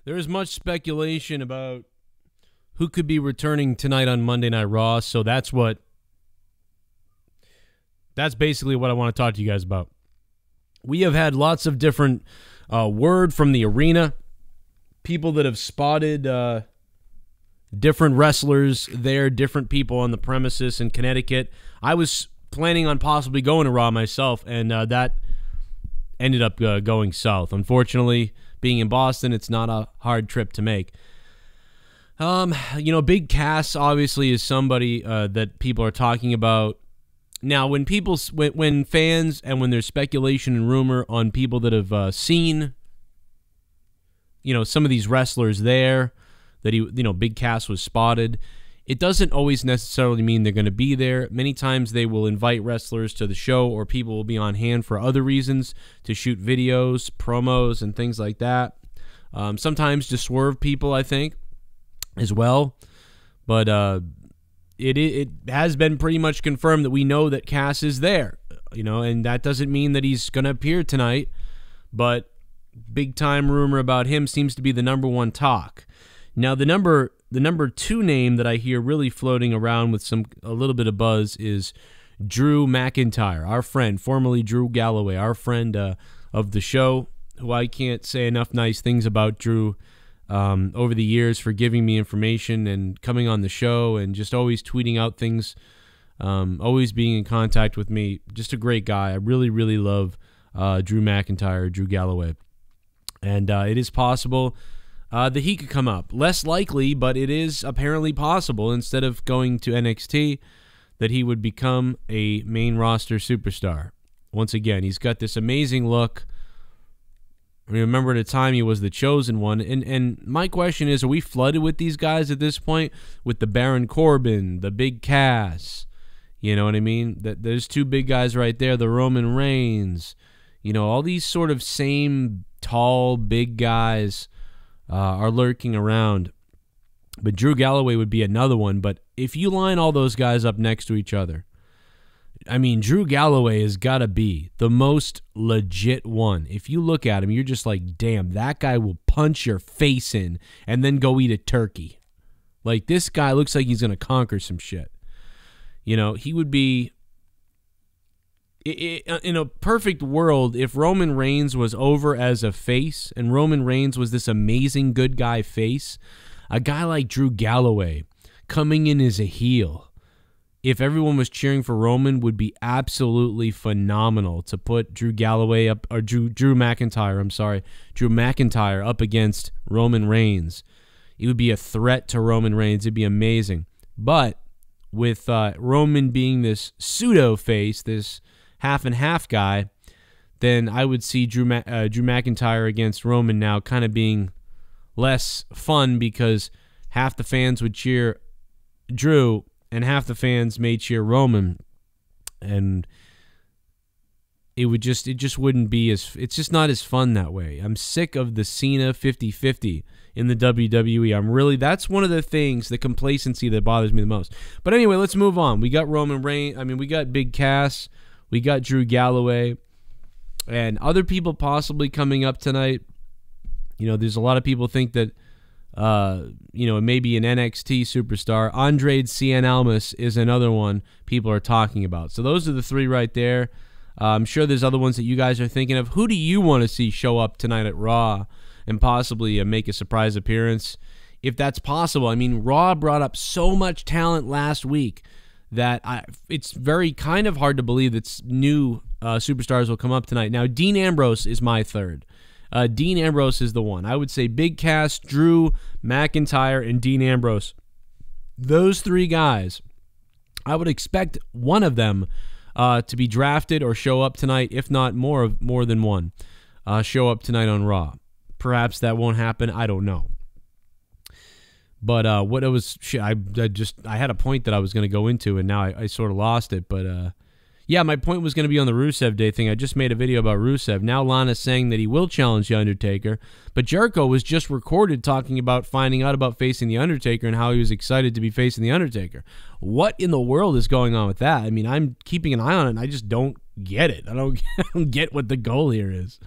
There is much speculation about who could be returning tonight on Monday Night Raw, so that's basically what I want to talk to you guys about. We have had lots of different word from the arena, people that have spotted different wrestlers there, different people on the premises in Connecticut. I was planning on possibly going to Raw myself, and that ended up going south. Unfortunately, being in Boston, it's not a hard trip to make. Big Cass obviously is somebody that people are talking about. Now, when fans and when there's speculation and rumor on people that have seen, some of these wrestlers there, that Big Cass was spotted, it doesn't always necessarily mean they're going to be there. Many times they will invite wrestlers to the show, or people will be on hand for other reasons, to shoot videos, promos, and things like that. Sometimes to swerve people, I think, as well. But it has been pretty much confirmed that we know that Cass is there, and that doesn't mean that he's going to appear tonight, but big time rumor about him seems to be the number one talk. Now, the number two name that I hear really floating around with a little bit of buzz is Drew McIntyre, our friend, formerly Drew Galloway, our friend of the show, who I can't say enough nice things about Drew over the years for giving me information and coming on the show and just always tweeting out things, always being in contact with me. Just a great guy. I really, really love Drew McIntyre, Drew Galloway. And it is possible that he could come up. Less likely, but it is apparently possible, instead of going to NXT, that he would become a main roster superstar. Once again, he's got this amazing look. I remember at a time he was the chosen one. And my question is, are we flooded with these guys at this point? With the Baron Corbin, the Big Cass, you know what I mean? There's two big guys right there, the Roman Reigns. All these sort of same tall, big guys are lurking around. But Drew Galloway would be another one. But if you line all those guys up next to each other, I mean, Drew Galloway has got to be the most legit one. If you look at him, you're just like, damn, that guy will punch your face in and then go eat a turkey. Like, this guy looks like he's going to conquer some shit. He would be, in a perfect world, if Roman Reigns was over as a face and Roman Reigns was this amazing good guy face, a guy like Drew Galloway coming in as a heel, if everyone was cheering for Roman, would be absolutely phenomenal to put Drew Galloway up, or Drew McIntyre up against Roman Reigns. It would be a threat to Roman Reigns. It'd be amazing. But with Roman being this pseudo face, this half and half guy, then I would see Drew McIntyre against Roman now kind of being less fun, because half the fans would cheer Drew and half the fans may cheer Roman, and it just wouldn't be it's just not as fun that way. I'm sick of the Cena 50-50 in the WWE. That's one of the things, the complacency, that bothers me the most. But anyway, let's move on. We got Roman Reigns, we got Big Cass, we got Drew Galloway, and other people possibly coming up tonight. There's a lot of people think that it may be an NXT superstar. Andrade Cien Almas is another one people are talking about. So those are the three right there. I'm sure there's other ones that you guys are thinking of. Who do you want to see show up tonight at Raw and possibly make a surprise appearance, if that's possible? Raw brought up so much talent last week that it's very kind of hard to believe that new superstars will come up tonight. Now, Dean Ambrose is my third. Dean Ambrose is the one. I would say Big Cass, Drew McIntyre, and Dean Ambrose. Those three guys, I would expect one of them to be drafted or show up tonight, if not more than one, show up tonight on Raw. Perhaps that won't happen. I don't know. But I had a point that I was going to go into, and now I sort of lost it. But yeah, my point was going to be on the Rusev Day thing. I just made a video about Rusev. Now Lana's saying that he will challenge The Undertaker, but Jericho was just recorded talking about finding out about facing The Undertaker and how he was excited to be facing The Undertaker. What in the world is going on with that? I'm keeping an eye on it, and I just don't get it. I don't get what the goal here is.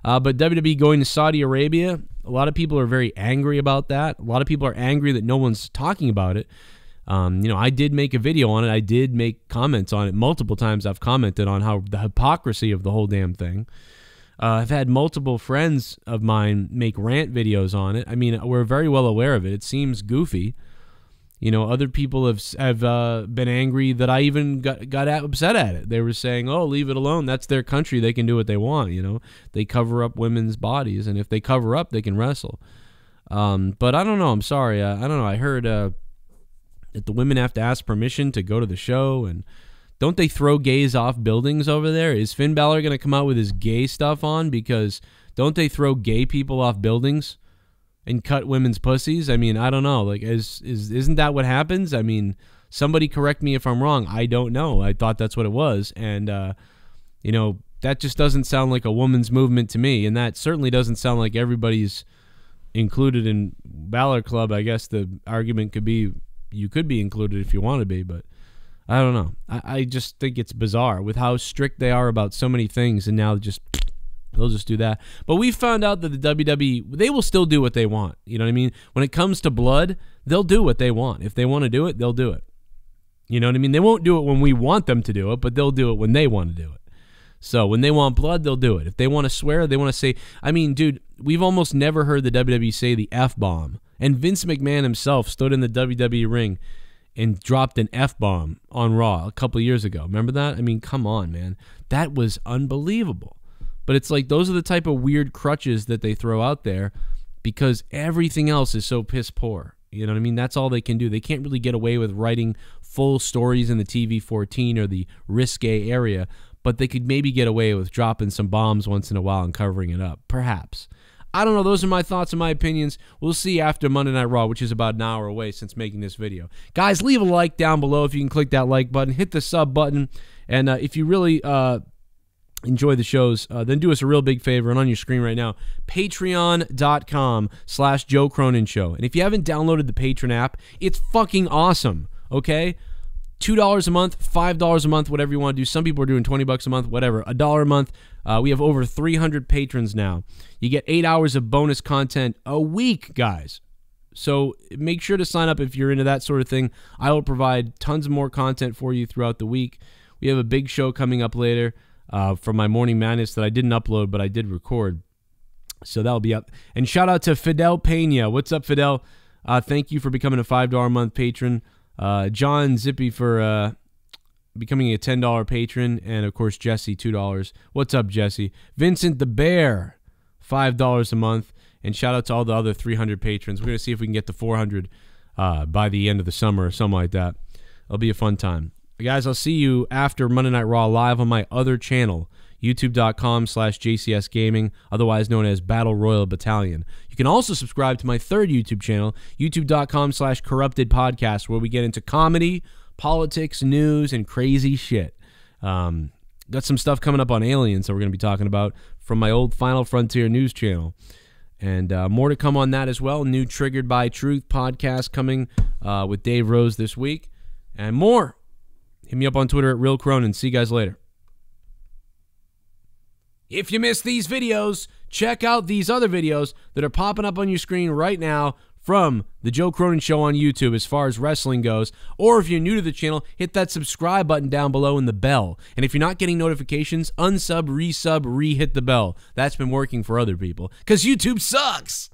But WWE going to Saudi Arabia, A lot of people are very angry about that. A lot of people are angry that no one's talking about it. You know, I did make a video on it. I did make comments on it multiple times. I've commented on how the hypocrisy of the whole damn thing. I've had multiple friends of mine make rant videos on it. I mean, we're very well aware of it. It seems goofy. You know, other people have been angry that I even got upset at it. They were saying, oh, leave it alone. That's their country. They can do what they want, you know. They cover up women's bodies, and if they cover up, they can wrestle. But I don't know. I'm sorry. I don't know. I heard that the women have to ask permission to go to the show, and don't they throw gays off buildings over there? Is Finn Balor going to come out with his gay stuff on? Because don't they throw gay people off buildings and cut women's pussies? I mean, I don't know. Like, isn't that what happens? I mean, somebody correct me if I'm wrong. I don't know. I thought that's what it was. And, you know, that just doesn't sound like a woman's movement to me. And that certainly doesn't sound like everybody's included in Balor Club. I guess the argument could be you could be included if you want to be, but I don't know. I just think it's bizarre with how strict they are about so many things, and now they'll just do that. But we found out that the WWE, they will still do what they want. You know what I mean? When it comes to blood, they'll do what they want. If they want to do it, they'll do it. You know what I mean? They won't do it when we want them to do it, but they'll do it when they want to do it. So when they want blood, they'll do it. If they want to swear, they want to say, I mean, dude, we've almost never heard the WWE say the F-bomb. And Vince McMahon himself stood in the WWE ring and dropped an F-bomb on Raw a couple of years ago. Remember that? I mean, come on, man. That was unbelievable. But it's like those are the type of weird crutches that they throw out there because everything else is so piss poor. You know what I mean? That's all they can do. They can't really get away with writing full stories in the TV-14 or the risque area, but they could maybe get away with dropping some bombs once in a while and covering it up. Perhaps. I don't know. Those are my thoughts and my opinions. We'll see after Monday Night Raw, which is about an hour away since making this video. Guys, leave a like down below if you can click that like button. Hit the sub button. And if you really enjoy the shows, then do us a real big favor. And on your screen right now, patreon.com/Joe Cronin Show. And if you haven't downloaded the Patreon app, it's fucking awesome, okay? $2 a month, $5 a month, whatever you want to do. Some people are doing $20 a month, whatever. $1 a month. We have over 300 patrons now. You get 8 hours of bonus content a week, guys. So make sure to sign up if you're into that sort of thing. I will provide tons of more content for you throughout the week. We have a big show coming up later from my Morning Madness that I didn't upload, but I did record. So that'll be up. And shout out to Fidel Pena. What's up, Fidel? Thank you for becoming a $5 a month patron. John Zippy for becoming a $10 patron, and of course Jesse $2. What's up, Jesse? Vincent the Bear, $5 a month, and shout out to all the other 300 patrons. We're gonna see if we can get to 400 by the end of the summer or something like that. It'll be a fun time, guys. I'll see you after Monday Night Raw live on my other channel, youtube.com/JCS Gaming, otherwise known as Battle Royal Battalion. You can also subscribe to my third YouTube channel, youtube.com/Corrupted Podcast, where we get into comedy, politics, news, and crazy shit. Got some stuff coming up on aliens that we're going to be talking about from my old Final Frontier news channel. And more to come on that as well. New Triggered by Truth podcast coming with Dave Rose this week. And more. Hit me up on Twitter at Real Cronin. See you guys later. If you missed these videos, check out these other videos that are popping up on your screen right now from the Joe Cronin Show on YouTube as far as wrestling goes. Or if you're new to the channel, hit that subscribe button down below and the bell. And if you're not getting notifications, unsub, resub, re-hit the bell. That's been working for other people because YouTube sucks.